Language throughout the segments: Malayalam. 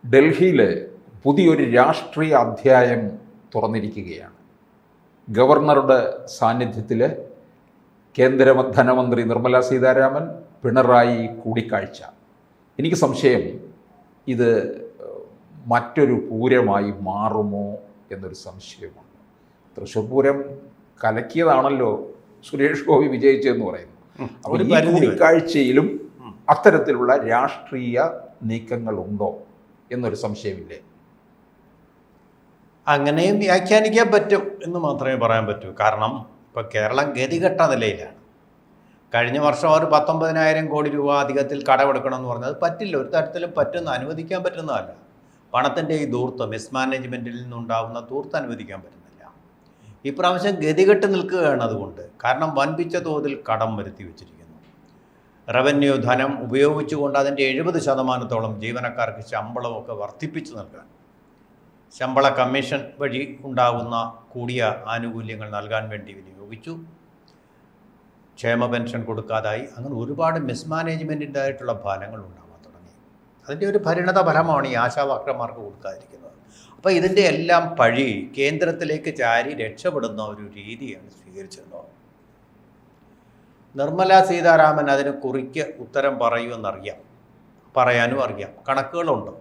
ഡൽഹിയിൽ പുതിയൊരു രാഷ്ട്രീയ അധ്യായം തുറന്നിരിക്കുകയാണ്. ഗവർണറുടെ സാന്നിധ്യത്തിൽ കേന്ദ്ര ധനമന്ത്രി നിർമ്മല സീതാരാമൻ പിണറായി കൂടിക്കാഴ്ച. എനിക്ക് സംശയം ഇത് മറ്റൊരു പൂരമായി മാറുമോ എന്നൊരു സംശയമുണ്ട്. തൃശ്ശൂർ പൂരം കലക്കിയതാണല്ലോ സുരേഷ് ഗോപി വിജയിച്ചതെന്ന് പറയുന്നു. അപ്പോൾ ഈ കൂടിക്കാഴ്ചയിലും അത്തരത്തിലുള്ള രാഷ്ട്രീയ നീക്കങ്ങളുണ്ടോ എന്നൊരു സംശയമില്ലേ? അങ്ങനെയും വ്യാഖ്യാനിക്കാൻ പറ്റും എന്ന് മാത്രമേ പറയാൻ പറ്റൂ. കാരണം ഇപ്പോൾ കേരളം ഗതികെട്ട നിലയിലാണ്. കഴിഞ്ഞ വർഷം ഒരു 19,000 കോടി രൂപ അധികത്തിൽ കടമെടുക്കണമെന്ന് പറഞ്ഞത് പറ്റില്ല, ഒരു തരത്തിലും അനുവദിക്കാൻ പറ്റുന്നതല്ല. പണത്തിൻ്റെ ഈ ധൂർത്ത്, മിസ്മാനേജ്മെൻറ്റിൽ നിന്നുണ്ടാകുന്ന ധൂർത്ത് അനുവദിക്കാൻ പറ്റുന്നില്ല. ഇപ്രാവശ്യം ഗതികെട്ട് നിൽക്കുകയാണ്. അതുകൊണ്ട് കാരണം വൻപിച്ച തോതിൽ കടം വരുത്തി വെച്ചിരിക്കുന്നു. റവന്യൂ ധനം ഉപയോഗിച്ചുകൊണ്ട് അതിൻ്റെ 70% ജീവനക്കാർക്ക് ശമ്പളമൊക്കെ വർദ്ധിപ്പിച്ചു നൽകാൻ, ശമ്പള കമ്മീഷൻ വഴി ഉണ്ടാകുന്ന കൂടിയ ആനുകൂല്യങ്ങൾ നൽകാൻ വേണ്ടി വിനിയോഗിച്ചു. ക്ഷേമ പെൻഷൻ കൊടുക്കാതായി. അങ്ങനെ ഒരുപാട് മിസ്മാനേജ്മെൻറ്റിൻ്റെ ആയിട്ടുള്ള ഫലങ്ങൾ ഉണ്ടാകാൻ തുടങ്ങി. അതിൻ്റെ ഒരു പരിണത ഫലമാണ് ഈ ആശാവാക്കന്മാർക്ക് കൊടുക്കാതിരിക്കുന്നത്. അപ്പോൾ ഇതിൻ്റെ എല്ലാം പഴി കേന്ദ്രത്തിലേക്ക് ചാരി രക്ഷപ്പെടുന്ന ഒരു രീതിയാണ് സ്വീകരിച്ചിരുന്നത്. നിർമ്മല സീതാരാമൻ അതിന് കുറിക്ക് ഉത്തരം പറയുമെന്നറിയാം, പറയാനും അറിയാം, കണക്കുകളുണ്ട്.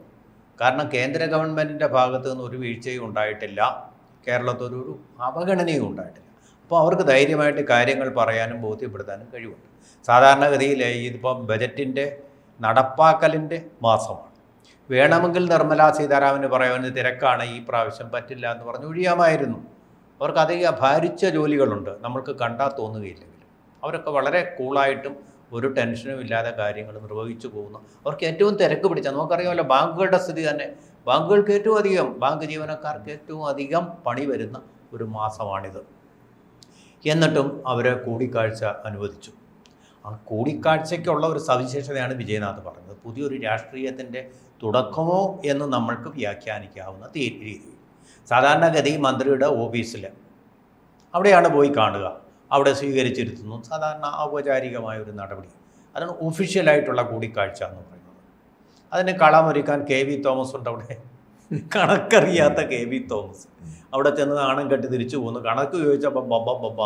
കാരണം കേന്ദ്ര ഗവൺമെൻറ്റിൻ്റെ ഭാഗത്തു നിന്ന് ഒരു വീഴ്ചയും ഉണ്ടായിട്ടില്ല, കേരളത്തിലൊരു അവഗണനയും ഉണ്ടായിട്ടില്ല. അപ്പോൾ അവർക്ക് ധൈര്യമായിട്ട് കാര്യങ്ങൾ പറയാനും ബോധ്യപ്പെടുത്താനും കഴിവുണ്ട്. സാധാരണഗതിയിൽ ഇതിപ്പം ബജറ്റിൻ്റെ നടപ്പാക്കലിൻ്റെ മാസമാണ്. വേണമെങ്കിൽ നിർമ്മല സീതാരാമന് പറയാവുന്ന തിരക്കാണ്, ഈ പ്രാവശ്യം പറ്റില്ല എന്ന് പറഞ്ഞ് ഒഴിയാമായിരുന്നു. അവർക്ക് അധികം ഭാരിച്ച ജോലികളുണ്ട്, നമ്മൾക്ക് കണ്ടാൽ തോന്നുകയില്ലെങ്കിലും. അവരൊക്കെ വളരെ കൂളായിട്ടും ഒരു ടെൻഷനും ഇല്ലാതെ കാര്യങ്ങൾ നിർവഹിച്ചു പോകുന്നു. അവർക്ക് ഏറ്റവും തിരക്ക് പിടിച്ച, നമുക്കറിയാമല്ലോ ബാങ്കുകളുടെ സ്ഥിതി തന്നെ. ബാങ്കുകൾക്ക് ഏറ്റവും അധികം, ബാങ്ക് ജീവനക്കാർക്ക് ഏറ്റവും അധികം പണി വരുന്ന ഒരു മാസമാണിത്. എന്നിട്ടും അവരെ കൂടിക്കാഴ്ച അനുവദിച്ചു. ആ കൂടിക്കാഴ്ചയ്ക്കുള്ള ഒരു സവിശേഷതയാണ് വിജയനാഥ് പറഞ്ഞത്. പുതിയൊരു രാഷ്ട്രീയത്തിൻ്റെ തുടക്കമോ എന്ന് നമ്മൾക്ക് വ്യാഖ്യാനിക്കാവുന്ന രീതി. സാധാരണഗതി മന്ത്രിയുടെ ഓഫീസിൽ അവിടെയാണ് പോയി കാണുക, അവിടെ സ്വീകരിച്ചിരുത്തുന്നു. സാധാരണ ഔപചാരികമായ ഒരു നടപടി. അതാണ് ഒഫീഷ്യലായിട്ടുള്ള കൂടിക്കാഴ്ച എന്ന് പറയുന്നത്. അതിന് കളമൊരുക്കാൻ KV തോമസ് ഉണ്ട് അവിടെ. കണക്കറിയാത്ത KV തോമസ് അവിടെ ചെന്ന് നാണം കെട്ടി തിരിച്ചു പോകുന്നു. കണക്ക് ചോദിച്ചപ്പോൾ ബബ്ബ.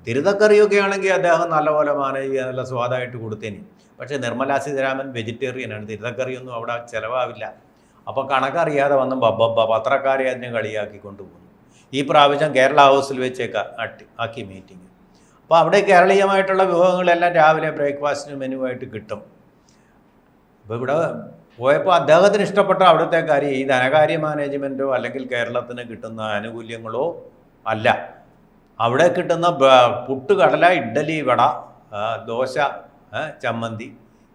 തിരുതക്കറിയൊക്കെ ആണെങ്കിൽ അദ്ദേഹം നല്ലപോലെ മാനേജ് ചെയ്യാൻ നല്ല സ്വാദായിട്ട് കൊടുത്തേനി. പക്ഷേ നിർമ്മല സീതാരാമൻ വെജിറ്റേറിയനാണ്, തിരുതക്കറിയൊന്നും അവിടെ ചിലവാവില്ല. അപ്പോൾ കണക്കറിയാതെ വന്ന് ബബ്ബ പത്രക്കാരെ അതിനെ കളിയാക്കി കൊണ്ടുപോകുന്നു. ഈ പ്രാവശ്യം കേരള ഹൗസിൽ വെച്ചേക്ക് ആക്കി മീറ്റിംഗ്. അപ്പോൾ അവിടെ കേരളീയമായിട്ടുള്ള വിഭവങ്ങളെല്ലാം രാവിലെ ബ്രേക്ക്ഫാസ്റ്റിന് മെനുവായിട്ട് കിട്ടും. അപ്പോൾ ഇവിടെ പോയപ്പോൾ അദ്ദേഹത്തിന് ഇഷ്ടപ്പെട്ട അവിടുത്തെ കാര്യം ഈ ധനകാര്യ മാനേജ്മെൻറ്റോ അല്ലെങ്കിൽ കേരളത്തിന് കിട്ടുന്ന ആനുകൂല്യങ്ങളോ അല്ല. അവിടെ കിട്ടുന്ന പുട്ട്, കടല, ഇഡ്ഡലി, വട, ദോശ, ചമ്മന്തി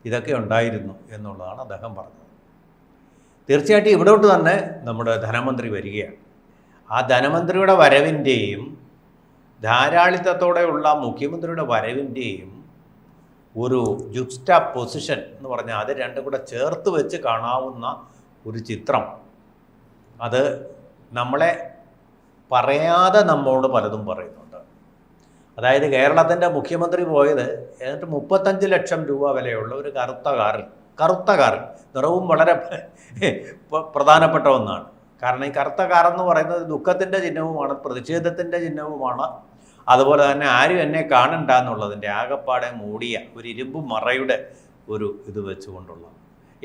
ഇതൊക്കെ ഉണ്ടായിരുന്നു എന്നുള്ളതാണ് അദ്ദേഹം പറഞ്ഞത്. തീർച്ചയായിട്ടും ഇവിടോട്ട് തന്നെ നമ്മുടെ ധനമന്ത്രി വരികയാണ്. ആ ധനമന്ത്രിയുടെ വരവിൻ്റെയും ധാരാളിത്തത്തോടെയുള്ള മുഖ്യമന്ത്രിയുടെ വരവിൻ്റെയും ഒരു ജുക്സ്റ്റ പൊസിഷൻ എന്ന് പറഞ്ഞാൽ അത് രണ്ടും കൂടെ ചേർത്ത് വെച്ച് കാണാവുന്ന ഒരു ചിത്രം. അത് നമ്മളെ പറയാതെ നമ്മോട് പലതും പറയുന്നുണ്ട്. അതായത് കേരളത്തിൻ്റെ മുഖ്യമന്ത്രി പോയത് എന്നിട്ട് 35 ലക്ഷം രൂപ വിലയുള്ള ഒരു കറുത്ത കാറിൽ നിറവും വളരെ പ്രധാനപ്പെട്ട ഒന്നാണ്. കാരണം ഈ കറുത്ത കാറെന്ന് പറയുന്നത് ദുഃഖത്തിൻ്റെ ചിഹ്നവുമാണ്, പ്രതിഷേധത്തിൻ്റെ ചിഹ്നവുമാണ്. അതുപോലെ തന്നെ ആരും എന്നെ കാണണ്ട എന്നുള്ളതിൻ്റെ ആകപ്പാടെ മൂടിയ ഒരു ഇരുമ്പ് മറയുടെ ഒരു ഇത് വെച്ചുകൊണ്ടുള്ള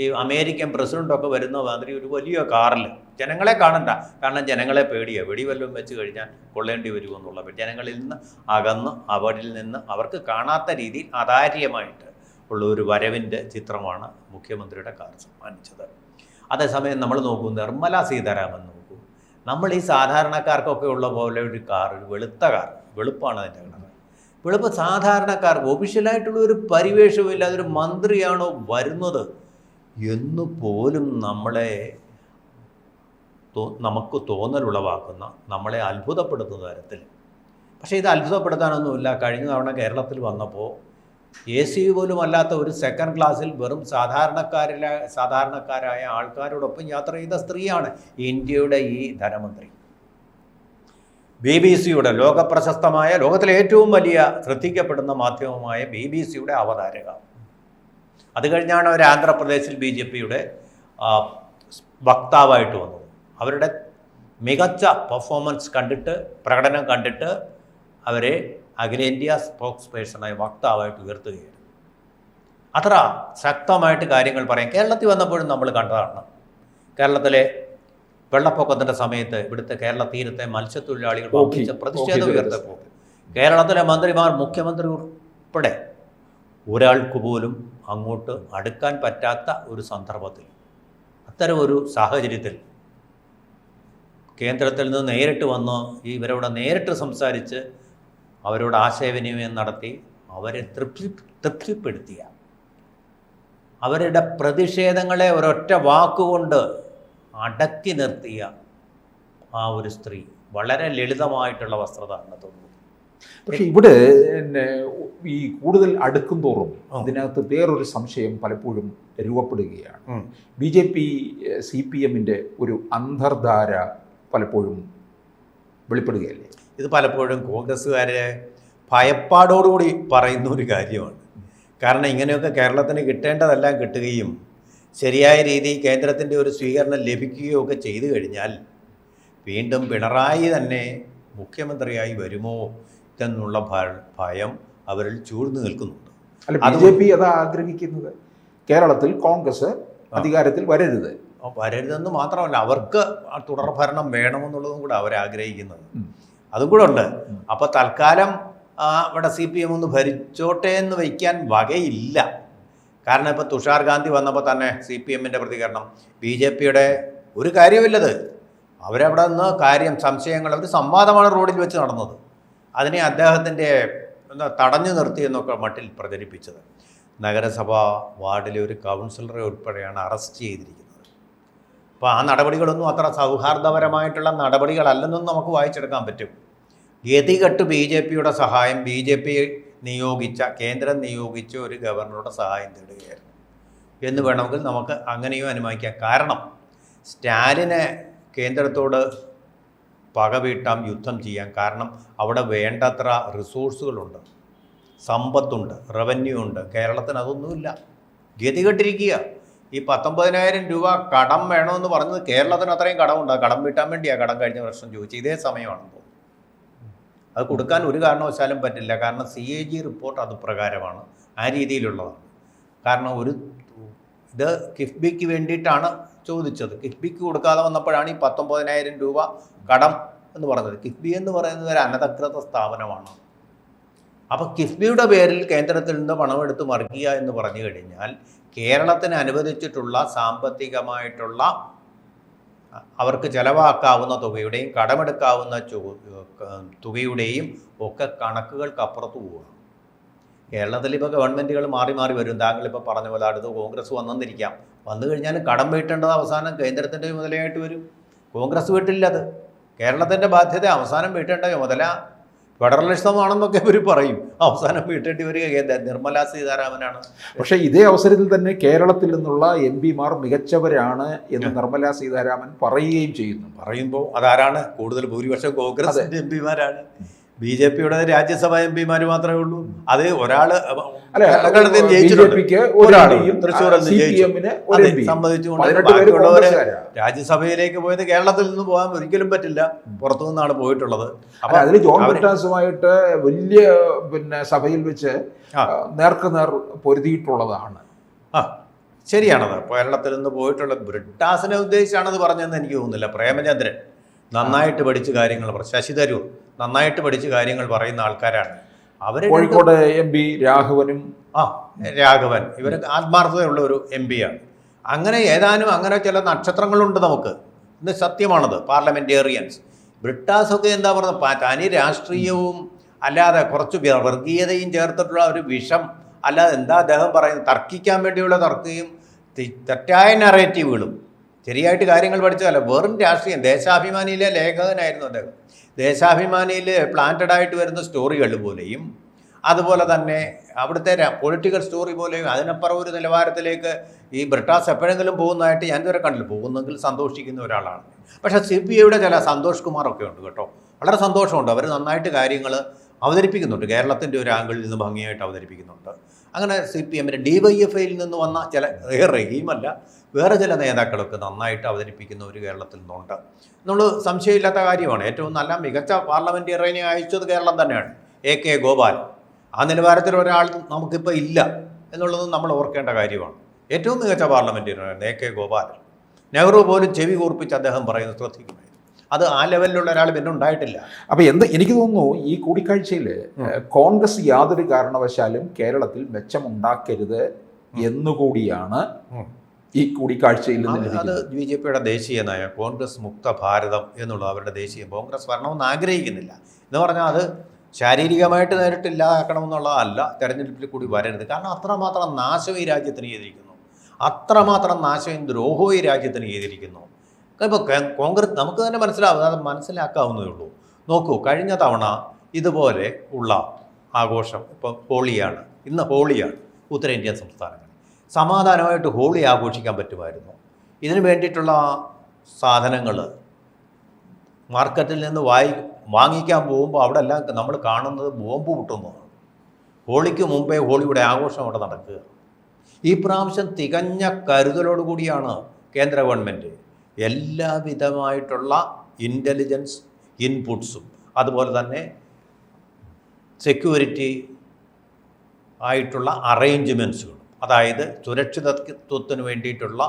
ഈ അമേരിക്കൻ പ്രസിഡൻ്റൊക്കെ വരുന്ന മാതിരി ഒരു വലിയ കാറിൽ ജനങ്ങളെ കാണണ്ട. കാരണം ജനങ്ങളെ പേടിയാണ്, വെടിവല്ലം വെച്ച് കഴിഞ്ഞാൽ കൊള്ളേണ്ടി വരുമെന്നുള്ള ജനങ്ങളിൽ നിന്ന് അകന്ന് അവരിൽ നിന്ന് അവർക്ക് കാണാത്ത രീതിയിൽ അതാര്യമായിട്ട് ഉള്ള ഒരു വരവിൻ്റെ ചിത്രമാണ് മുഖ്യമന്ത്രിയുടെ കാർ സമ്മാനിച്ചത്. അതേസമയം നമ്മൾ നോക്കൂ, നിർമ്മല സീതാരാമൻ നോക്കൂ. നമ്മൾ ഈ സാധാരണക്കാർക്കൊക്കെ ഉള്ള പോലെ ഒരു കാർ, ഒരു വെളുത്ത കാർ, വെളുപ്പാണ് അതിൻ്റെ കളർ. വെളുപ്പ് സാധാരണക്കാർക്ക് ഒഫീഷ്യലായിട്ടുള്ള ഒരു പരിവേഷവും ഇല്ല. അതൊരു മന്ത്രിയാണോ വരുന്നത് എന്ന് പോലും നമുക്ക് തോന്നലുളവാക്കുന്ന, നമ്മളെ അത്ഭുതപ്പെടുത്തുന്ന തരത്തിൽ. പക്ഷേ ഇത് അത്ഭുതപ്പെടുത്താനൊന്നുമില്ല. കഴിഞ്ഞ തവണ കേരളത്തിൽ വന്നപ്പോൾ AC പോലും അല്ലാത്ത ഒരു സെക്കൻഡ് ക്ലാസ്സിൽ വെറും സാധാരണക്കാരായ ആൾക്കാരോടൊപ്പം യാത്ര ചെയ്ത സ്ത്രീയാണ് ഇന്ത്യയുടെ ഈ ധനമന്ത്രി. BBC-യുടെ ലോകപ്രശസ്തമായ, ലോകത്തിലെ ഏറ്റവും വലിയ ശ്രദ്ധിക്കപ്പെടുന്ന മാധ്യമമായ BBC-യുടെ അവതാരക. അത് കഴിഞ്ഞാണ് അവർ ആന്ധ്രാപ്രദേശിൽ BJP-യുടെ വക്താവായിട്ട് വന്നത്. അവരുടെ മികച്ച പെർഫോമൻസ് കണ്ടിട്ട്, പ്രകടനം കണ്ടിട്ട് അവരെ അഖിലേന്ത്യാ സ്പോക്സ് പേഴ്സണായി വക്താവായിട്ട് ഉയർത്തുകയാണ്. അത്ര ശക്തമായിട്ട് കാര്യങ്ങൾ പറയാം. കേരളത്തിൽ വന്നപ്പോഴും നമ്മൾ കണ്ടതാണ്. കേരളത്തിലെ വെള്ളപ്പൊക്കത്തിൻ്റെ സമയത്ത് ഇവിടുത്തെ കേരള തീരത്തെ മത്സ്യത്തൊഴിലാളികൾ വമ്പിച്ച പ്രതിഷേധം ഉയർത്തപ്പോൾ കേരളത്തിലെ മന്ത്രിമാർ, മുഖ്യമന്ത്രി ഉൾപ്പെടെ ഒരാൾക്ക് പോലും അങ്ങോട്ട് അടുക്കാൻ പറ്റാത്ത ഒരു സന്ദർഭത്തിൽ, അത്തരം ഒരു സാഹചര്യത്തിൽ കേന്ദ്രത്തിൽ നിന്ന് നേരിട്ട് വന്ന് ഇവരോട് നേരിട്ട് സംസാരിച്ച് അവരോട് ആശയവിനിമയം നടത്തി അവരെ തൃപ്തിപ്പെടുത്തിയ, അവരുടെ പ്രതിഷേധങ്ങളെ ഒരൊറ്റ വാക്കുകൊണ്ട് അടക്കി നിർത്തിയ ആ ഒരു സ്ത്രീ വളരെ ലളിതമായിട്ടുള്ള വസ്ത്രധാരണത്തോടുകൂടി. പക്ഷെ ഇവിടെ ഈ കൂടുതൽ അടുക്കും തോറും അതിനകത്ത് വേറൊരു സംശയം പലപ്പോഴും രൂപപ്പെടുകയാണ്. BJP CPMൻ്റെ ഒരു അന്തർധാര പലപ്പോഴും വെളിപ്പെടുകയല്ലേ? ഇത് പലപ്പോഴും കോൺഗ്രസ്സുകാരെ ഭയപ്പാടോടുകൂടി പറയുന്ന ഒരു കാര്യമാണ്. കാരണം ഇങ്ങനെയൊക്കെ കേരളത്തിന് കിട്ടേണ്ടതെല്ലാം കിട്ടുകയും ശരിയായ രീതിയിൽ കേന്ദ്രത്തിൻ്റെ ഒരു സ്വീകരണം ലഭിക്കുകയോ ഒക്കെ ചെയ്തു കഴിഞ്ഞാൽ വീണ്ടും പിണറായി തന്നെ മുഖ്യമന്ത്രിയായി വരുമോ എന്നുള്ള ഭയം അവരിൽ ചൂഴ്ന്നു നിൽക്കുന്നുണ്ട്. അല്ല, BJP അതാ ആഗ്രഹിക്കുന്നത്. കേരളത്തിൽ കോൺഗ്രസ് അധികാരത്തിൽ വരരുതെന്ന് മാത്രമല്ല, അവർക്ക് തുടർഭരണം വേണമെന്നുള്ളതും കൂടെ അവരാഗ്രഹിക്കുന്നത്. അതും കൂടെ ഉണ്ട്. അപ്പോൾ തൽക്കാലം ഇവിടെ CPM ഒന്ന് ഭരിച്ചോട്ടെ എന്ന് വയ്ക്കാൻ വകയില്ല. കാരണം ഇപ്പോൾ തുഷാർ ഗാന്ധി വന്നപ്പോൾ തന്നെ CPMൻ്റെ പ്രതികരണം, BJPയുടെ ഒരു കാര്യമില്ലത്, അവരവിടെ നിന്ന് സംശയങ്ങൾ, അവർ സംവാദമാണ് റോഡിൽ വെച്ച് നടന്നത്, അതിനെ അദ്ദേഹത്തിൻ്റെ തടഞ്ഞു നിർത്തി എന്നൊക്കെ മട്ടിൽ പ്രചരിപ്പിച്ചത്. നഗരസഭാ വാർഡിലെ ഒരു കൗൺസിലറെ ഉൾപ്പെടെയാണ് അറസ്റ്റ് ചെയ്തിരിക്കുന്നത്. അപ്പോൾ ആ നടപടികളൊന്നും അത്ര സൗഹാർദ്ദപരമായിട്ടുള്ള നടപടികളല്ലെന്നും നമുക്ക് വായിച്ചെടുക്കാൻ പറ്റും. ഗതികെട്ട് BJPയുടെ സഹായം, BJP നിയോഗിച്ച, കേന്ദ്രം നിയോഗിച്ച ഒരു ഗവർണറുടെ സഹായം തേടുകയായിരുന്നു എന്ന് വേണമെങ്കിൽ നമുക്ക് അങ്ങനെയും അനുമാനിക്കാം. കാരണം സ്റ്റാലിന് കേന്ദ്രത്തോട് പകവീട്ടാം, യുദ്ധം ചെയ്യാം. കാരണം അവിടെ വേണ്ടത്ര റിസോഴ്സുകളുണ്ട്, സമ്പത്തുണ്ട്, റവന്യൂ ഉണ്ട്. കേരളത്തിന് അതൊന്നുമില്ല, ഗതികെട്ടിരിക്കുക. ഈ 19,000 രൂപ കടം വേണമെന്ന് പറഞ്ഞത് കേരളത്തിന് അത്രയും കടമുണ്ട്. കടം വീട്ടാൻ വേണ്ടിയാണ് കടം കഴിഞ്ഞ വർഷം ചോദിച്ചു. ഇതേ സമയമാണെന്ന് തോന്നുന്നു. അത് കൊടുക്കാൻ ഒരു കാരണവശാലും പറ്റില്ല. കാരണം CAG റിപ്പോർട്ട് അത് പ്രകാരമാണ്, ആ രീതിയിലുള്ളതാണ്. കാരണം ഇത് കിഫ്ബിക്ക് വേണ്ടിയിട്ടാണ് ചോദിച്ചത്. കിഫ്ബിക്ക് കൊടുക്കാതെ വന്നപ്പോഴാണ് ഈ 19,000 രൂപ കടം എന്ന് പറഞ്ഞത്. കിഫ്ബി എന്ന് പറയുന്നത് ഒരു അനധികൃത സ്ഥാപനമാണ്. അപ്പോൾ കിഫ്ബിയുടെ പേരിൽ കേന്ദ്രത്തിൽ നിന്ന് പണമെടുത്ത് മറിക്കുക എന്ന് പറഞ്ഞു കഴിഞ്ഞാൽ കേരളത്തിന് അനുവദിച്ചിട്ടുള്ള സാമ്പത്തികമായിട്ടുള്ള, അവർക്ക് ചെലവാക്കാവുന്ന തുകയുടെയും കടമെടുക്കാവുന്ന തുകയുടെയും ഒക്കെ കണക്കുകൾക്കപ്പുറത്ത് പോവുകയാണ്. കേരളത്തിൽ ഇപ്പോൾ ഗവൺമെൻറ്റുകൾ മാറി മാറി വരും. താങ്കളിപ്പോൾ പറഞ്ഞ പോലെ അടുത്ത് കോൺഗ്രസ് വന്നെന്നിരിക്കാം. വന്നു കഴിഞ്ഞാൽ കടം വീട്ടേണ്ടത് അവസാനം കേന്ദ്രത്തിൻ്റെ ചുമതലയായിട്ട് വരും. കോൺഗ്രസ് വീട്ടില്ലത്. കേരളത്തിൻ്റെ ബാധ്യത അവസാനം വീട്ടേണ്ട ചുമതല ഫെഡറലിസമാണെന്നൊക്കെ ഇവർ പറയും. അവസാനം വീട്ടേണ്ടി വരിക നിർമ്മലാ സീതാരാമനാണ്. പക്ഷേ ഇതേ അവസരത്തിൽ തന്നെ കേരളത്തിൽ നിന്നുള്ള MP-മാർ മികച്ചവരാണ് എന്ന് നിർമ്മലാ സീതാരാമൻ പറയുകയും ചെയ്യുന്നു. പറയുമ്പോൾ അതാരാണ്? കൂടുതൽ ഭൂരിപക്ഷം കോൺഗ്രസിൻ്റെ MP-മാരാണ്. BJPയുടെ രാജ്യസഭാ MP-മാർ മാത്രമേ ഉള്ളൂ. അത് ഒരാൾ സംബന്ധിച്ചുകൊണ്ട് രാജ്യസഭയിലേക്ക് പോയത് കേരളത്തിൽ നിന്ന് പോകാൻ ഒരിക്കലും പറ്റില്ല, പുറത്തു നിന്നാണ് പോയിട്ടുള്ളത്. അപ്പൊ അതിൽ ജോൺ ബ്രിട്ടാസുമായിട്ട് വലിയ സഭയിൽ വെച്ച് നേർക്കുനേർ പൊരുതിയിട്ടുള്ളതാണ്. ശരിയാണത്. കേരളത്തിൽ നിന്ന് പോയിട്ടുള്ള ബ്രിട്ടാസിനെ ഉദ്ദേശിച്ചാണത് പറഞ്ഞതെന്ന് എനിക്ക് തോന്നുന്നില്ല. പ്രേമചന്ദ്രൻ നന്നായിട്ട് പഠിച്ച് കാര്യങ്ങൾ ശശി തരൂർ നന്നായിട്ട് പഠിച്ച് കാര്യങ്ങൾ പറയുന്ന ആൾക്കാരാണ്. അവർ കോഴിക്കോട് MP രാഘവനും രാഘവൻ ഇവർ ആത്മാർത്ഥതയുള്ള ഒരു MP-ആണ്. അങ്ങനെ ഏതാനും അങ്ങനെ ചില നക്ഷത്രങ്ങളുണ്ട് നമുക്ക്. ഇത് സത്യമാണത്. പാർലമെൻറ്റേറിയൻസ് ബ്രിട്ടാസൊക്കെ എന്താ പറയുന്നത്, തനി രാഷ്ട്രീയവും അല്ലാതെ കുറച്ച് വർഗീയതയും ചേർത്തിട്ടുള്ള ഒരു വിഷം, അല്ലാതെ എന്താ അദ്ദേഹം പറയുന്നത്, തർക്കിക്കാൻ വേണ്ടിയുള്ള തർക്കവും തെറ്റായ നറേറ്റീവുകളും. ശരിയായിട്ട് കാര്യങ്ങൾ പഠിച്ചതല്ല, വെറും രാഷ്ട്രീയം. ദേശാഭിമാനിയിലെ ലേഖകനായിരുന്നു അദ്ദേഹം. ദേശാഭിമാനിയിൽ പ്ലാന്റഡായിട്ട് വരുന്ന സ്റ്റോറികൾ പോലെയും അതുപോലെ തന്നെ അവിടുത്തെ പൊളിറ്റിക്കൽ സ്റ്റോറി പോലെയും അതിനപ്പുറം ഒരു നിലവാരത്തിലേക്ക് ഈ ബ്രിട്ടാസ് എപ്പോഴെങ്കിലും പോകുന്നതായിട്ട് ഞാൻ ഇതുവരെ കണ്ടില്ല. പോകുന്നെങ്കിൽ സന്തോഷിക്കുന്ന ഒരാളാണ്. പക്ഷേ CPIയുടെ ചില സന്തോഷ് കുമാറൊക്കെ ഉണ്ട് കേട്ടോ, വളരെ സന്തോഷമുണ്ട്. അവർ നന്നായിട്ട് കാര്യങ്ങൾ അവതരിപ്പിക്കുന്നുണ്ട്, കേരളത്തിൻ്റെ ഒരു ആംഗിളിൽ നിന്ന് ഭംഗിയായിട്ട് അവതരിപ്പിക്കുന്നുണ്ട്. അങ്ങനെ CPMൻ്റെ DYFIയിൽ നിന്ന് വന്ന ചില റഹീമല്ല, വേറെ ചില നേതാക്കളൊക്കെ നന്നായിട്ട് അവതരിപ്പിക്കുന്ന ഒരു കേരളത്തിൽ നിന്നുണ്ട്. നമ്മൾ സംശയമില്ലാത്ത കാര്യമാണ്. ഏറ്റവും നല്ല മികച്ച പാർലമെൻറ്റേറിയനെ അയച്ചത് കേരളം തന്നെയാണ്. AK ഗോപാൽ. ആ നിലവാരത്തിൽ ഒരാൾ നമുക്കിപ്പോൾ ഇല്ല എന്നുള്ളത് നമ്മൾ ഓർക്കേണ്ട കാര്യമാണ്. ഏറ്റവും മികച്ച പാർലമെൻറ്റേറിയനായിരുന്നു AK ഗോപാൽ. നെഹ്റു പോലും ചെവി കൂർപ്പിച്ച് അദ്ദേഹം പറയുന്നത് ശ്രദ്ധിക്കുമായിരുന്നു. അത് ആ ലെവലിലുള്ള ഒരാൾ പിന്നെ ഉണ്ടായിട്ടില്ല. അപ്പോൾ എനിക്ക് തോന്നുന്നു ഈ കൂടിക്കാഴ്ചയിൽ കോൺഗ്രസ് യാതൊരു കാരണവശാലും കേരളത്തിൽ മെച്ചമുണ്ടാക്കരുത് എന്നുകൂടിയാണ് ഈ കൂടിക്കാഴ്ചയിൽ നിന്ന്. അത് BJPയുടെ ദേശീയ നയം, കോൺഗ്രസ് മുക്ത ഭാരതം എന്നുള്ള അവരുടെ ദേശീയ. കോൺഗ്രസ് വരണമെന്ന് ആഗ്രഹിക്കുന്നില്ല എന്ന് പറഞ്ഞാൽ അത് ശാരീരികമായിട്ട് നേരിട്ടില്ലാതാക്കണമെന്നുള്ളതല്ല, തെരഞ്ഞെടുപ്പിൽ കൂടി വരരുത്. കാരണം അത്രമാത്രം നാശം ഈ രാജ്യത്തിന് ചെയ്തിരിക്കുന്നു, അത്രമാത്രം നാശവും ദ്രോഹവും ഈ രാജ്യത്തിന് ചെയ്തിരിക്കുന്നു. ഇപ്പോൾ കോൺഗ്രസ് നമുക്ക് തന്നെ അത് മനസ്സിലാക്കാവുന്നതേ ഉള്ളൂ. നോക്കൂ, കഴിഞ്ഞ തവണ ഇതുപോലെ ഉള്ള ആഘോഷം, ഇപ്പോൾ ഹോളിയാണ്, ഇന്ന് ഹോളിയാണ് ഉത്തരേന്ത്യൻ സംസ്ഥാനങ്ങൾ. സമാധാനമായിട്ട് ഹോളി ആഘോഷിക്കാൻ പറ്റുമായിരുന്നു. ഇതിനു വേണ്ടിയിട്ടുള്ള സാധനങ്ങൾ മാർക്കറ്റിൽ നിന്ന് വാങ്ങിക്കാൻ പോകുമ്പോൾ അവിടെ എല്ലാം നമ്മൾ കാണുന്നത് ബോംബ് പൊട്ടുന്നതാണ്. ഹോളിക്ക് മുമ്പേ ഹോളിയുടെ ആഘോഷം അവിടെ നടക്കുക. ഈ പ്രാവശ്യം തികഞ്ഞ കരുതലോടുകൂടിയാണ് കേന്ദ്ര ഗവൺമെൻറ് എല്ലാവിധമായിട്ടുള്ള ഇൻ്റലിജൻസ് ഇൻപുട്സും അതുപോലെ തന്നെ സെക്യൂരിറ്റി ആയിട്ടുള്ള അറേഞ്ച്മെൻറ്റ്സുകളും, അതായത് സുരക്ഷിതത്വത്തിന് വേണ്ടിയിട്ടുള്ള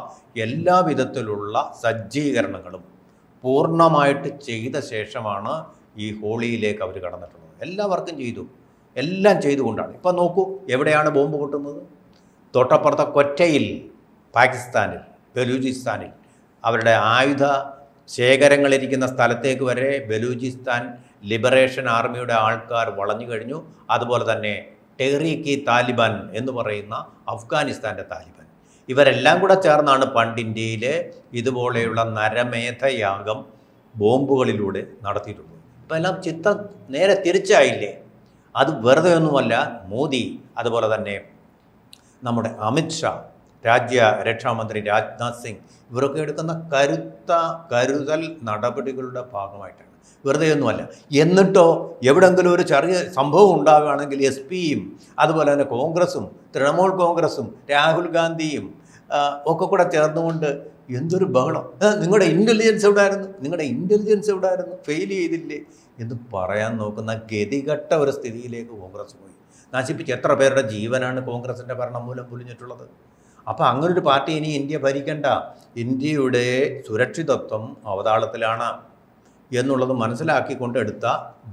എല്ലാ വിധത്തിലുള്ള സജ്ജീകരണങ്ങളും പൂർണ്ണമായിട്ട് ചെയ്ത ശേഷമാണ് ഈ ഹോളിയിലേക്ക് അവർ കടന്നിട്ടുള്ളത്. എല്ലാവർക്കും എല്ലാം ചെയ്തുകൊണ്ടാണ്. ഇപ്പം നോക്കൂ, എവിടെയാണ് ബോംബ് പൊട്ടുന്നത്? തൊട്ടപ്പുറത്തെ കൊറ്റയിൽ, പാകിസ്ഥാനിൽ, ബലൂചിസ്ഥാനിൽ അവരുടെ ആയുധ ശേഖരങ്ങളിരിക്കുന്ന സ്ഥലത്തേക്ക് വരെ ബലൂചിസ്ഥാൻ ലിബറേഷൻ ആർമിയുടെ ആൾക്കാർ വളഞ്ഞു കഴിഞ്ഞു. അതുപോലെ തന്നെ ടെഹ്രീക്ക് താലിബാൻ എന്ന് പറയുന്ന അഫ്ഗാനിസ്ഥാൻ്റെ താലിബാൻ, ഇവരെല്ലാം കൂടെ ചേർന്നാണ് പണ്ട് ഇന്ത്യയിൽ ഇതുപോലെയുള്ള നരമേധയാഗം ബോംബുകളിലൂടെ നടത്തിയിട്ടുള്ളത്. ഇപ്പം എല്ലാം ചിത്രം നേരെ തിരിച്ചായില്ലേ? അത് വെറുതെ ഒന്നുമല്ല. മോദി, അതുപോലെ തന്നെ നമ്മുടെ അമിത്ഷാ, രാജ്യ രക്ഷാമന്ത്രി രാജ്നാഥ് സിംഗ്, ഇവരൊക്കെ എടുക്കുന്ന കരുതൽ നടപടികളുടെ ഭാഗമായിട്ടാണ്, വെറുതെയൊന്നുമല്ല. എന്നിട്ടോ എവിടെയെങ്കിലും ഒരു ചെറിയ സംഭവം ഉണ്ടാവുകയാണെങ്കിൽ SP-യും അതുപോലെ തന്നെ കോൺഗ്രസും തൃണമൂൽ കോൺഗ്രസും രാഹുൽ ഗാന്ധിയും ഒക്കെ കൂടെ ചേർന്നുകൊണ്ട് എന്തൊരു ബഹളം, നിങ്ങളുടെ ഇൻ്റലിജൻസ് എവിടെയായിരുന്നു, ഫെയിൽ ചെയ്തില്ലേ എന്ന് പറയാൻ നോക്കുന്ന ഗതികെട്ട ഒരു സ്ഥിതിയിലേക്ക് കോൺഗ്രസ് പോയി. നശിപ്പിച്ച് എത്ര പേരുടെ ജീവനാണ് കോൺഗ്രസിൻ്റെ ഭരണം മൂലം പൊലിഞ്ഞിട്ടുള്ളത്. അപ്പോൾ അങ്ങനൊരു പാർട്ടി ഇനി ഇന്ത്യ ഭരിക്കേണ്ട. ഇന്ത്യയുടെ സുരക്ഷിതത്വം അവതാളത്തിലാണ് എന്നുള്ളത് മനസ്സിലാക്കിക്കൊണ്ടെടുത്ത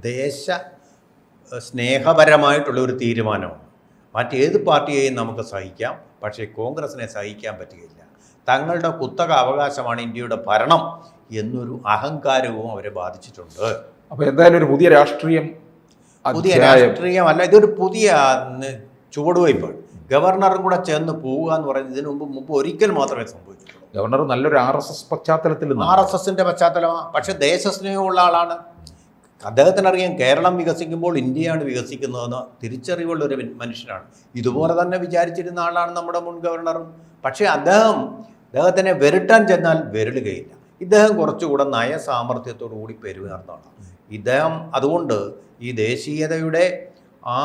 ദേശ സ്നേഹപരമായിട്ടുള്ള ഒരു തീരുമാനമാണ്. മറ്റേത് പാർട്ടിയെയും നമുക്ക് സഹിക്കാം, പക്ഷേ കോൺഗ്രസിനെ സഹിക്കാൻ പറ്റുകയില്ല. തങ്ങളുടെ കുത്തക അവകാശമാണ് ഇന്ത്യയുടെ ഭരണം എന്നൊരു അഹങ്കാരവും അവരെ ബാധിച്ചിട്ടുണ്ട്. അപ്പോൾ എന്തായാലും ഒരു പുതിയ രാഷ്ട്രീയമല്ല, ഇതൊരു പുതിയ ചുവടുവയ്പ്പാണ്. ഗവർണറും കൂടെ ചെന്ന് പോവുക എന്ന് പറയുന്നത് ഇതിനു മുമ്പ് ഒരിക്കൽ മാത്രമേ സംഭവിച്ചിട്ടുള്ളൂ. ഗവർണർ നല്ലൊരു RSS പശ്ചാത്തലത്തിൽ, RSSൻ്റെ പശ്ചാത്തലമാണ്, പക്ഷേ ദേശസ്നേഹമുള്ള ആളാണ്. അദ്ദേഹത്തിനറിയാം കേരളം വികസിക്കുമ്പോൾ ഇന്ത്യയാണ് വികസിക്കുന്നതെന്ന് തിരിച്ചറിവുള്ളൊരു മനുഷ്യനാണ്. ഇതുപോലെ തന്നെ വിചാരിച്ചിരുന്ന ആളാണ് നമ്മുടെ മുൻ ഗവർണറും. പക്ഷേ അദ്ദേഹത്തിനെ വെരുട്ടാൻ ചെന്നാൽ വെരുളുകയില്ല. ഇദ്ദേഹം കുറച്ചുകൂടെ നയസാമർഥ്യത്തോടു കൂടി പെരുമാറുന്നതാണ് ഇദ്ദേഹം. അതുകൊണ്ട് ഈ ദേശീയതയുടെ ആ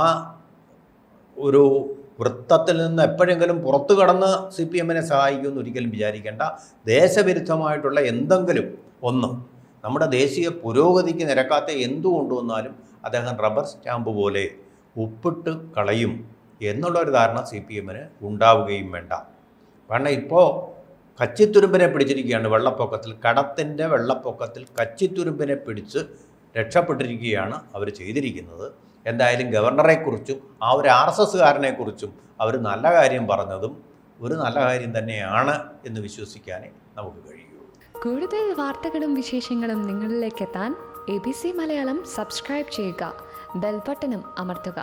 ഒരു വൃത്തത്തിൽ നിന്ന് എപ്പോഴെങ്കിലും പുറത്തു കടന്ന് CPM-നെ സഹായിക്കുമെന്ന് ഒരിക്കലും വിചാരിക്കേണ്ട. ദേശവിരുദ്ധമായിട്ടുള്ള എന്തെങ്കിലും ഒന്ന്, നമ്മുടെ ദേശീയ പുരോഗതിക്ക് നിരക്കാത്ത എന്തു കൊണ്ടുവന്നാലും അദ്ദേഹം റബ്ബർ സ്റ്റാമ്പ് പോലെ ഉപ്പിട്ട് കളയും എന്നുള്ളൊരു ധാരണ CPM-ന് ഉണ്ടാവുകയും വേണ്ട. കാരണം ഇപ്പോൾ കച്ചിത്തുരുമ്പിനെ പിടിച്ചിരിക്കുകയാണ് വെള്ളപ്പൊക്കത്തിൽ, കടത്തിൻ്റെ വെള്ളപ്പൊക്കത്തിൽ കച്ചിത്തുരുമ്പിനെ പിടിച്ച് രക്ഷപ്പെട്ടിരിക്കുകയാണ് അവർ ചെയ്തിരിക്കുന്നത്. എന്തായാലും ഗവർണറെക്കുറിച്ചും ആ ഒരു RSSകാരനെക്കുറിച്ചും അവർ നല്ല കാര്യം പറഞ്ഞതും ഒരു നല്ല കാര്യം തന്നെയാണ് എന്ന് വിശ്വസിക്കാനേ നമുക്ക് കഴിയൂ. കൂടുതൽ വാർത്തകളും വിശേഷങ്ങളും നിങ്ങളിലേക്ക് എത്താൻ ABC മലയാളം സബ്സ്ക്രൈബ് ചെയ്യുക, ബെൽ ബട്ടണും അമർത്തുക.